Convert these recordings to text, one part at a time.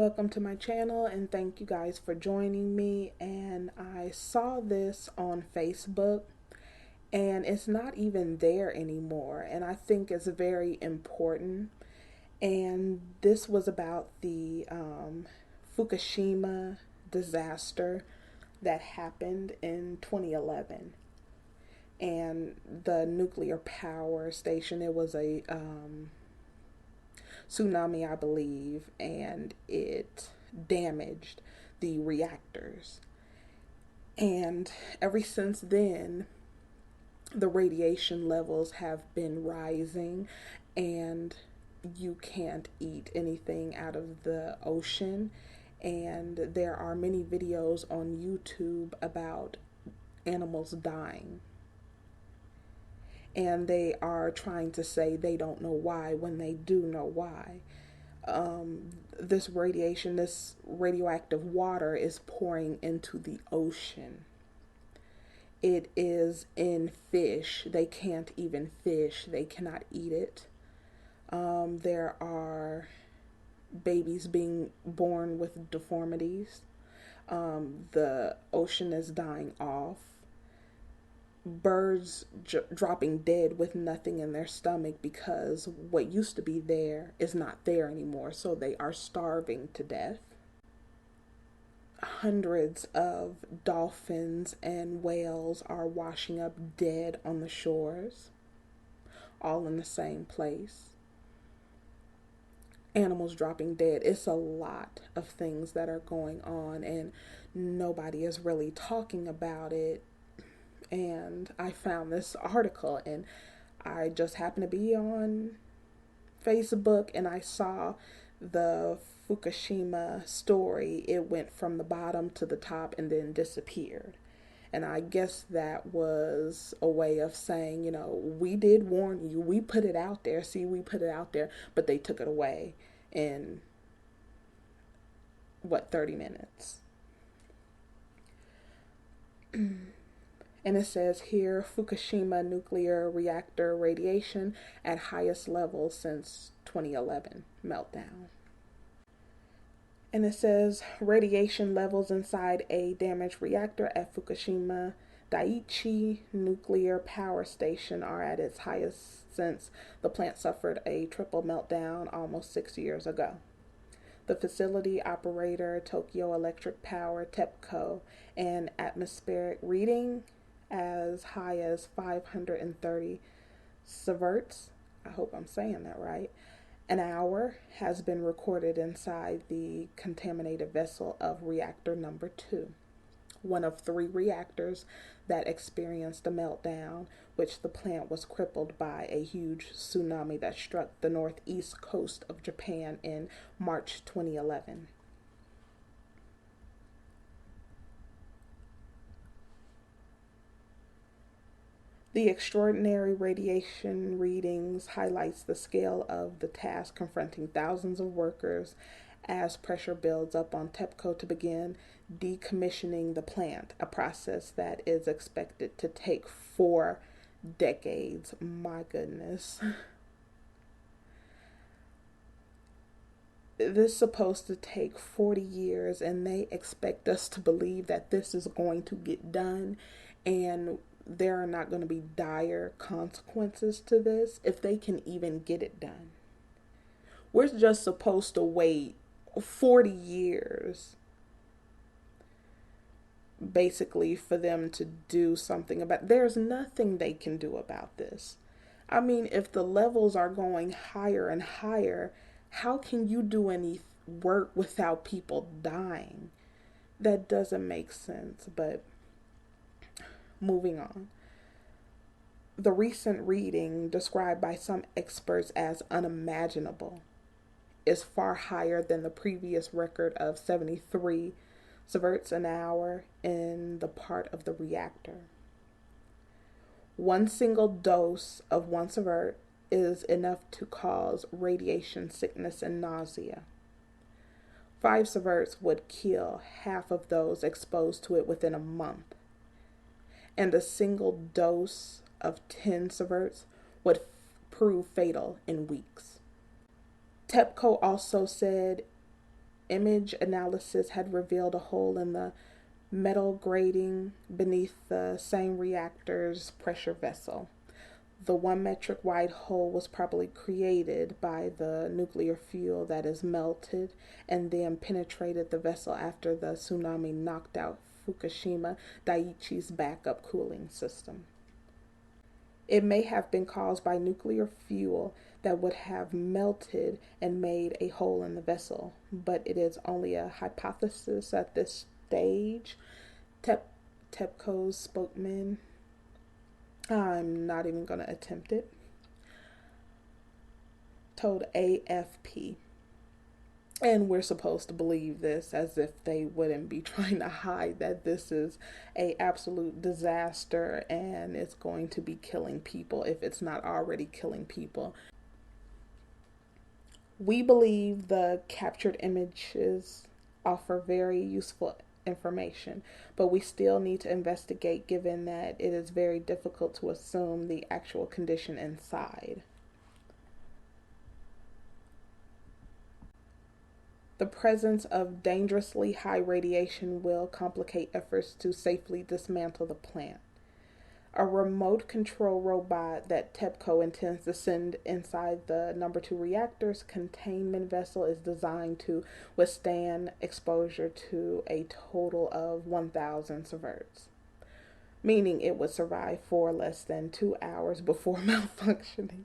Welcome to my channel and thank you guys for joining me. And I saw this on Facebook and it's not even there anymore, and I think it's very important. And this was about the Fukushima disaster that happened in 2011, and the nuclear power station. It was a tsunami, I believe, and it damaged the reactors. And ever since then, the radiation levels have been rising, and you can't eat anything out of the ocean. And there are many videos on YouTube about animals dying. And they are trying to say they don't know why when they do know why. This radiation, this radioactive water is pouring into the ocean. It is in fish. They can't even fish. They cannot eat it. There are babies being born with deformities. The ocean is dying off. Birds dropping dead with nothing in their stomach because what used to be there is not there anymore, so they are starving to death. Hundreds of dolphins and whales are washing up dead on the shores, all in the same place. Animals dropping dead. It's a lot of things that are going on, and nobody is really talking about it. And I found this article, and I just happened to be on Facebook, and I saw the Fukushima story. It went from the bottom to the top and then disappeared. And I guess that was a way of saying, you know, we did warn you. We put it out there. See, we put it out there, but they took it away in, 30 minutes. And it says here, Fukushima nuclear reactor radiation at highest levels since 2011 meltdown. And it says radiation levels inside a damaged reactor at Fukushima Daiichi nuclear power station are at its highest since the plant suffered a triple meltdown almost 6 years ago. The facility operator, Tokyo Electric Power, TEPCO, an atmospheric reading as high as 530 sieverts, I hope I'm saying that right, an hour, has been recorded inside the contaminated vessel of reactor number 2, one of 3 reactors that experienced a meltdown, which the plant was crippled by a huge tsunami that struck the northeast coast of Japan in March 2011. The extraordinary radiation readings highlights the scale of the task confronting thousands of workers as pressure builds up on TEPCO to begin decommissioning the plant, a process that is expected to take 4 decades. My goodness. This is supposed to take 40 years, and they expect us to believe that this is going to get done, and there are not going to be dire consequences to this if they can even get it done. We're just supposed to wait 40 years basically for them to do something about it. There's nothing they can do about this. I mean, if the levels are going higher and higher, how can you do any work without people dying? That doesn't make sense. But moving on. The recent reading, described by some experts as unimaginable, is far higher than the previous record of 73 sieverts an hour in the part of the reactor. One single dose of 1 sievert is enough to cause radiation sickness and nausea. 5 sieverts would kill half of those exposed to it within a month. And a single dose of 10 sieverts would prove fatal in weeks. TEPCO also said image analysis had revealed a hole in the metal grating beneath the same reactor's pressure vessel. The 1 metric wide hole was probably created by the nuclear fuel that is melted and then penetrated the vessel after the tsunami knocked out Fukushima Daiichi's backup cooling system. It may have been caused by nuclear fuel that would have melted and made a hole in the vessel, but it is only a hypothesis at this stage. TEPCO's spokesman, I'm not even going to attempt it, told AFP. And we're supposed to believe this as if they wouldn't be trying to hide that this is a absolute disaster and it's going to be killing people if it's not already killing people. We believe the captured images offer very useful information, but we still need to investigate given that it is very difficult to assume the actual condition inside. The presence of dangerously high radiation will complicate efforts to safely dismantle the plant. A remote control robot that TEPCO intends to send inside the number 2 reactor's containment vessel is designed to withstand exposure to a total of 1,000 sieverts, meaning it would survive for less than 2 hours before malfunctioning.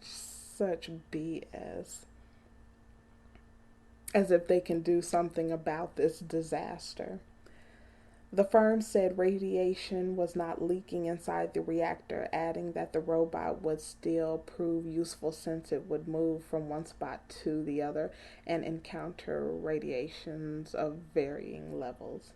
Such BS. As if they can do something about this disaster. The firm said radiation was not leaking inside the reactor, adding that the robot would still prove useful since it would move from one spot to the other and encounter radiations of varying levels.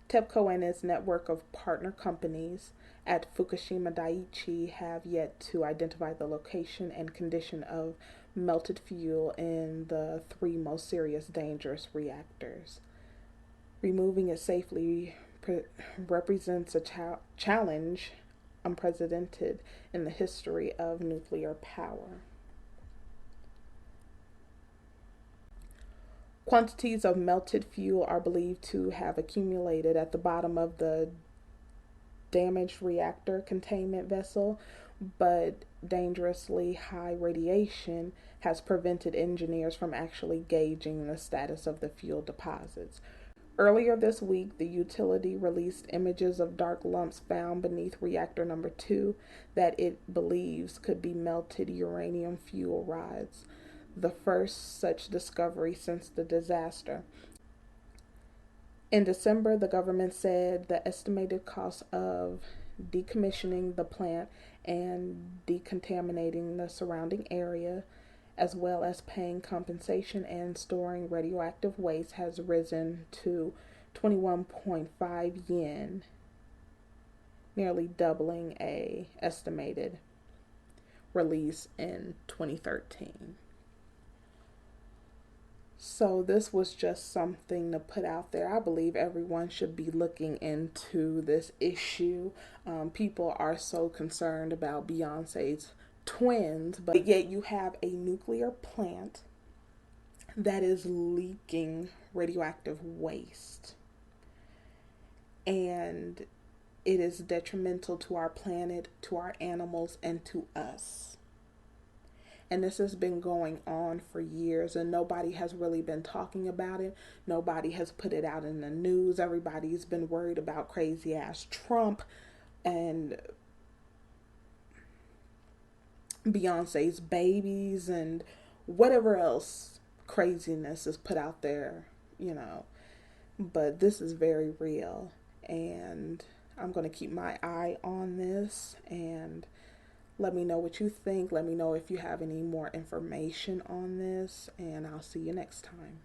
TEPCO and its network of partner companies at Fukushima Daiichi have yet to identify the location and condition of melted fuel in the 3 most serious dangerous reactors. Removing it safely represents a challenge unprecedented in the history of nuclear power. Quantities of melted fuel are believed to have accumulated at the bottom of the damaged reactor containment vessel, but dangerously high radiation has prevented engineers from actually gauging the status of the fuel deposits. Earlier this week, the utility released images of dark lumps found beneath reactor number 2 that it believes could be melted uranium fuel rods, the first such discovery since the disaster. In December, the government said the estimated cost of decommissioning the plant and decontaminating the surrounding area, as well as paying compensation and storing radioactive waste, has risen to 21.5 yen, nearly doubling a estimated release in 2013. So this was just something to put out there. I believe everyone should be looking into this issue. People are so concerned about Beyonce's twins, but yet you have a nuclear plant that is leaking radioactive waste. And it is detrimental to our planet, to our animals, and to us. And this has been going on for years, and nobody has really been talking about it. Nobody has put it out in the news. Everybody's been worried about crazy ass Trump and Beyonce's babies and whatever else craziness is put out there, But this is very real, and I'm going to keep my eye on this, and let me know what you think. Let me know if you have any more information on this, and I'll see you next time.